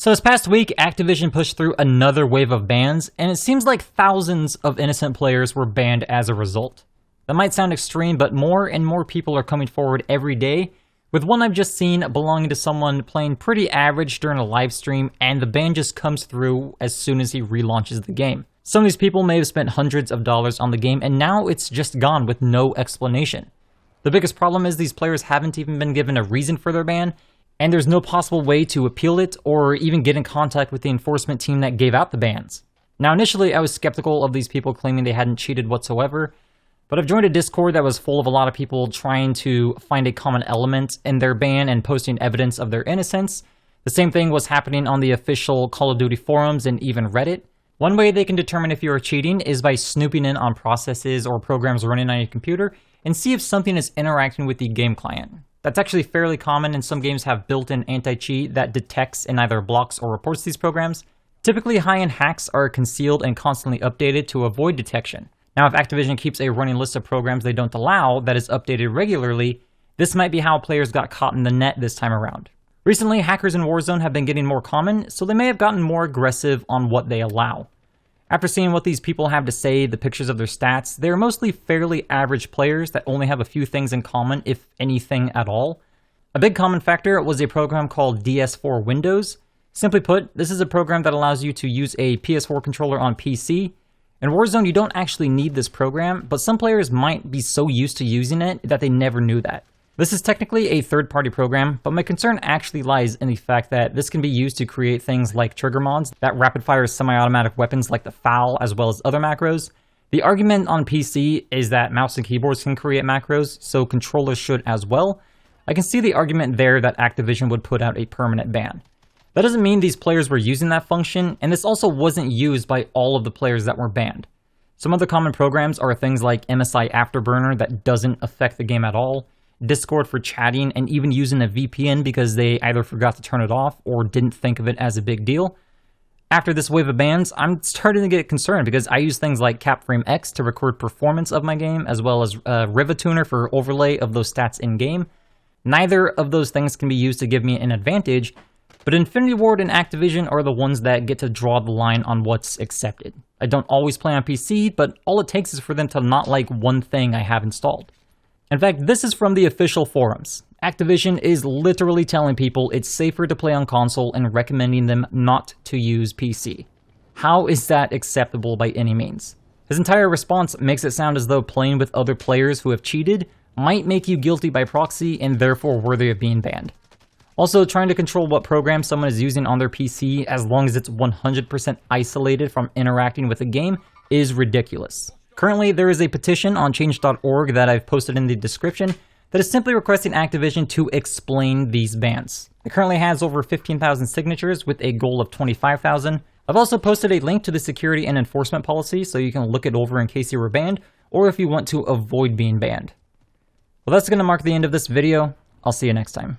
So this past week, Activision pushed through another wave of bans, and it seems like thousands of innocent players were banned as a result. That might sound extreme, but more and more people are coming forward every day, with one I've just seen belonging to someone playing pretty average during a live stream, and the ban just comes through as soon as he relaunches the game. Some of these people may have spent hundreds of dollars on the game, and now it's just gone with no explanation. The biggest problem is these players haven't even been given a reason for their ban, and there's no possible way to appeal it or even get in contact with the enforcement team that gave out the bans. Now initially I was skeptical of these people claiming they hadn't cheated whatsoever, but I've joined a Discord that was full of a lot of people trying to find a common element in their ban and posting evidence of their innocence. The same thing was happening on the official Call of Duty forums and even Reddit. One way they can determine if you are cheating is by snooping in on processes or programs running on your computer and see if something is interacting with the game client. That's actually fairly common, and some games have built-in anti-cheat that detects and either blocks or reports these programs. Typically, high-end hacks are concealed and constantly updated to avoid detection. Now, if Activision keeps a running list of programs they don't allow that is updated regularly, this might be how players got caught in the net this time around. Recently, hackers in Warzone have been getting more common, so they may have gotten more aggressive on what they allow. After seeing what these people have to say, the pictures of their stats, they're mostly fairly average players that only have a few things in common, if anything at all. A big common factor was a program called DS4 Windows. Simply put, this is a program that allows you to use a PS4 controller on PC. In Warzone, you don't actually need this program, but some players might be so used to using it that they never knew that. This is technically a third-party program, but my concern actually lies in the fact that this can be used to create things like trigger mods that rapid-fire semi-automatic weapons like the FAL as well as other macros. The argument on PC is that mouse and keyboards can create macros, so controllers should as well. I can see the argument there that Activision would put out a permanent ban. That doesn't mean these players were using that function, and this also wasn't used by all of the players that were banned. Some other common programs are things like MSI Afterburner that doesn't affect the game at all, Discord for chatting, and even using a VPN because they either forgot to turn it off or didn't think of it as a big deal. After this wave of bans, I'm starting to get concerned because I use things like CapFrame X to record performance of my game, as well as Rivatuner for overlay of those stats in-game. Neither of those things can be used to give me an advantage, but Infinity Ward and Activision are the ones that get to draw the line on what's accepted. I don't always play on PC, but all it takes is for them to not like one thing I have installed. In fact, this is from the official forums. Activision is literally telling people it's safer to play on console and recommending them not to use PC. How is that acceptable by any means? His entire response makes it sound as though playing with other players who have cheated might make you guilty by proxy and therefore worthy of being banned. Also, trying to control what program someone is using on their PC as long as it's 100% isolated from interacting with the game is ridiculous. Currently, there is a petition on change.org that I've posted in the description that is simply requesting Activision to explain these bans. It currently has over 15,000 signatures with a goal of 25,000. I've also posted a link to the security and enforcement policy so you can look it over in case you were banned or if you want to avoid being banned. Well, that's going to mark the end of this video. I'll see you next time.